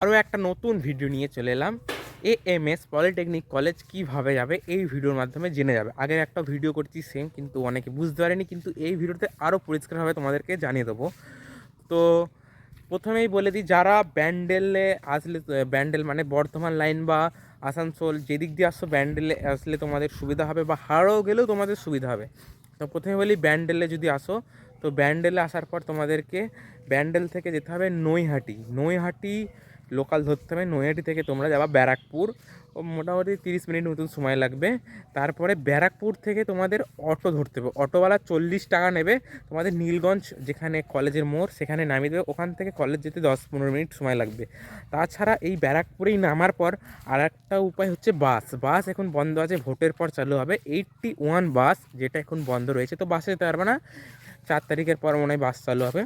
আরও একটা নতুন ভিডিও নিয়ে চলে এলাম। এএমএস পলিটেকনিক কলেজ কীভাবে যাবে এই ভিডিওর মাধ্যমে জেনে যাবে। আগের একটা ভিডিও করছি সেম, কিন্তু অনেকে বুঝতে পারেনি, কিন্তু এই ভিডিওতে আরও পরিষ্কারভাবে তোমাদেরকে জানিয়ে দেবো। তো প্রথমেই বলে দিই, যারা ব্যান্ডেলে আসলে, ব্যান্ডেল মানে বর্ধমান লাইন বা আসানসোল যেদিক দিয়ে আসছো, ব্যান্ডেলে আসলে তোমাদের সুবিধা হবে, বা হাওড়াও গেলেও তোমাদের সুবিধা হবে। তো প্রথমে বলি, ব্যান্ডেলে যদি আসো, তো ব্যান্ডেলে আসার পর তোমাদেরকে ব্যান্ডেল থেকে যেতে হবে নৈহাটি লোকাল ধরতে হবে। নৈহাটি থেকে তোমরা যাবা ব্যারাকপুর, ও মোটামুটি 30 মিনিট মতন সময় লাগবে। তারপরে ব্যারাকপুর থেকে তোমাদের অটো ধরতে হবে। অটোওয়ালা 40 টাকা নেবে, তোমাদের নীলগঞ্জ যেখানে কলেজের মোড় সেখানে নামিয়ে দেবে। ওখান থেকে কলেজ যেতে 10-15 মিনিট সময় লাগবে। তাছাড়া এই ব্যারাকপুরেই নামার পর আর একটা উপায় হচ্ছে বাস এখন বন্ধ আছে, ভোটের পর চালু হবে 81 বাস, যেটা এখন বন্ধ রয়েছে। তো বাসে যেতে পারবে না, 4 তারিখের পর মনে হয় বাস চালু হবে।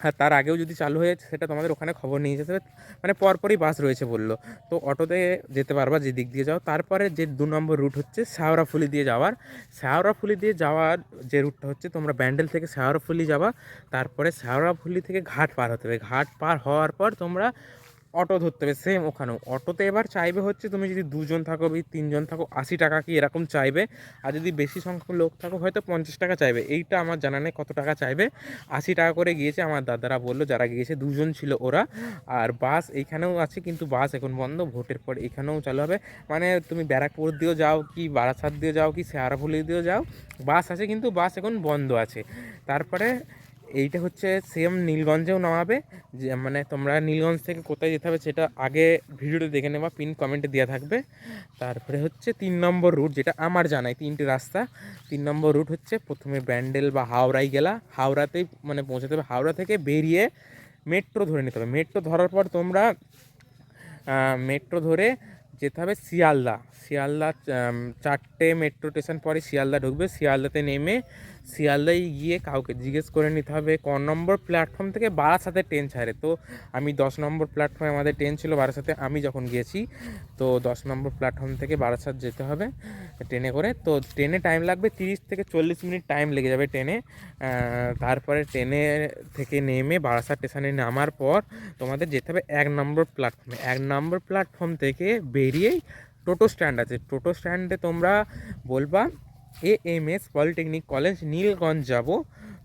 হ্যাঁ, তার আগেও যদি চালু হয়ে সেটা তোমাদের ওখানে খবর নিয়ে যেতে হবে, মানে পরপরই বাস রয়েছে বললো। তো অটোতে যেতে পারবা যে দিক দিয়ে যাও। তারপরে যে 2 নম্বর রুট হচ্ছে শেওড়াফুলি দিয়ে যাওয়ার। শেওড়াফুলি দিয়ে যাওয়ার যে রুটটা হচ্ছে, তোমরা ব্যান্ডেল থেকে শেওড়াফুলি যাবা, তারপরে শেওড়াফুলি থেকে ঘাট পার হতে হবে। ঘাট পার হওয়ার পর তোমরা অটো ধরতে হবে সেম ওখানেও। অটোতে এবার চাইবে হচ্ছে, তুমি যদি 2 জন থাকো বা 3 জন থাকো, 80 টাকা কি এরকম চাইবে। আর যদি বেশি সংখ্যক লোক থাকো হয়তো 50 টাকা চাইবে। এইটা আমার জানা নেই কত টাকা চাইবে। 80 টাকা করে গিয়েছে আমার দাদারা বললো, যারা গিয়েছে 2 জন ছিল ওরা। আর বাস এইখানেও আছে, কিন্তু বাস এখন বন্ধ, ভোটের পর এখানেও চালু হবে। মানে তুমি ব্যারাকপুর দিয়েও যাও, কি বারাসাত দিয়ে যাও, কি শেওড়াফুলি দিয়েও যাও, বাস আছে, কিন্তু বাস এখন বন্ধ আছে। তারপরে এইটা হচ্ছে সেম নীলগঞ্জেও নামাবে। যে মানে তোমরা নীলগঞ্জ থেকে কোথায় যেতে হবে সেটা আগে ভিডিওতে দেখে নেবা, পিন কমেন্টে দেওয়া থাকবে। তারপরে হচ্ছে 3 নম্বর রুট, যেটা আমার জানাই 3টে রাস্তা। 3 নম্বর রুট হচ্ছে, প্রথমে ব্যান্ডেল বা হাওড়ায় গেলা, হাওড়াতেই মানে পৌঁছাতে হবে। হাওড়া থেকে বেরিয়ে মেট্রো ধরে নিতে হবে। মেট্রো ধরার পর তোমরা মেট্রো ধরে যেতে হবে শিয়ালদা 4টে মেট্রো স্টেশন পরে শিয়ালদা ঢুকবে। শিয়ালদাতে নেমে শিয়ালদায় গিয়ে কাউকে জিজ্ঞেস করে নিতে হবে ক নম্বর প্ল্যাটফর্ম থেকে বারাসাতে ট্রেন ছাড়ে। তো আমি 10 নম্বর প্ল্যাটফর্মে আমাদের ট্রেন ছিল বারাসাতে, আমি যখন গিয়েছি। তো 10 নম্বর প্ল্যাটফর্ম থেকে বারাসাত যেতে হবে ট্রেনে করে। তো ট্রেনে টাইম লাগবে 30 থেকে 40 মিনিট টাইম লেগে যাবে ট্রেনে। তারপরে ট্রেনে থেকে নেমে বারাসাত স্টেশনে নামার পর তোমাদের যেতে হবে 1 নম্বর প্ল্যাটফর্মে। 1 নম্বর প্ল্যাটফর্ম থেকে বেরিয়েই টোটো স্ট্যান্ড আছে। টোটো স্ট্যান্ডে তোমরা বলবা এএমএস পলিটেকনিক কলেজ নীলগঞ্জ যাব।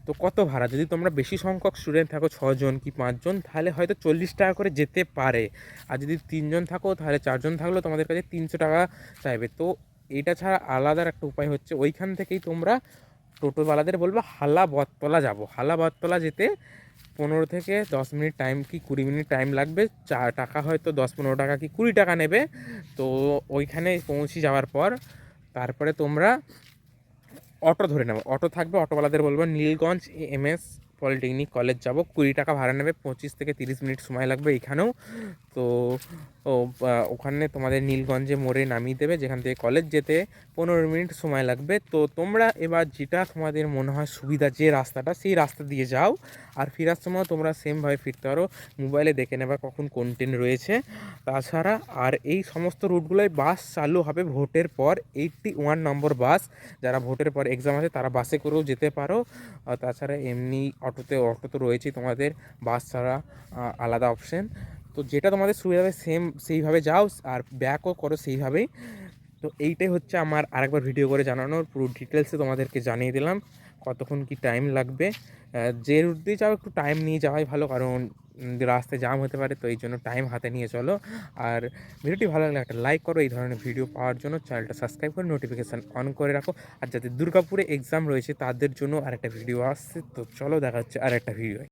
তো কত ভাড়া, যদি তোমরা বেশি সংখ্যক স্টুডেন্ট থাকো 6 জন কি 5 জন, তাহলে হয়তো 40 টাকা করে যেতে পারে। আর যদি 3 জন থাকো, তাহলে 4 জন থাকলেও তোমাদের কাছে 300 টাকা চাইবে। তো এটা ছাড়া আলাদার একটা উপায় হচ্ছে, ওইখান থেকেই তোমরা টোটোওয়ালাদের বলবো হালা বটতলা যাব। হালা বটতলা যেতে 15 থেকে 10 মিনিট টাইম কি 20 মিনিট টাইম লাগবে। টাকা হয়তো 10-15 টাকা কি 20 টাকা নেবে। তো ওইখানে পৌঁছে যাওয়ার পর তারপরে তোমরা অটো ধরে নেবো। অটো থাকবে, অটোওয়ালাদের বলবো নীলগঞ্জ এএমএস পলিটেকনিক কলেজ যাব, 20 টাকা ভাড়া নেবে, 25 থেকে 30 মিনিট সময় লাগবে এখানেও। তো ওখানে তোমাদের নীলগঞ্জে মোড়ে নামিয়ে দেবে, যেখান থেকে কলেজ যেতে 15 মিনিট সময় লাগবে। তো তোমরা এবার যেটা তোমাদের মনে হয় সুবিধা, যে রাস্তাটা, সেই রাস্তা দিয়ে যাও। আর ফেরার সময় তোমরা সেমভাবে ফিরতে পারো, মোবাইলে দেখে নেবা কখন কোন ট্রেন রয়েছে। তাছাড়া আর এই সমস্ত রুটগুলোয় বাস চালু হবে ভোটের পর। 81 নম্বর বাস, যারা ভোটের পর এক্সাম আছে তারা বাসে করেও যেতে পারো। তাছাড়া এমনি অটো তো রয়েছেই তোমাদের, বাস ছাড়া আলাদা অপশন। তো যেটা তোমাদের সুবিধা হবে সেম সেইভাবে যাও, আর ব্যাকও করো সেইভাবেই। তো এইটাই হচ্ছে আমার আরেকবার ভিডিও করে জানানোর পুরো ডিটেলসে তোমাদেরকে জানিয়ে দিলাম কতক্ষণ কি টাইম লাগবে। যে রুট দিয়ে যাও একটু টাইম নিয়ে যাওয়াই ভালো, কারণ রাস্তায় জাম হতে পারে, তো এই জন্য টাইম হাতে নিয়ে চলো। আর ভিডিওটি ভালো লাগলে একটা লাইক করো। এই ধরনের ভিডিও পাওয়ার জন্য চ্যানেলটা সাবস্ক্রাইব করে নোটিফিকেশান অন করে রাখো। আর যাদের দুর্গাপুরে এক্সাম রয়েছে তাদের জন্য আরেকটা ভিডিও আসছে। তো চলো, দেখা হচ্ছে আরেকটা ভিডিও।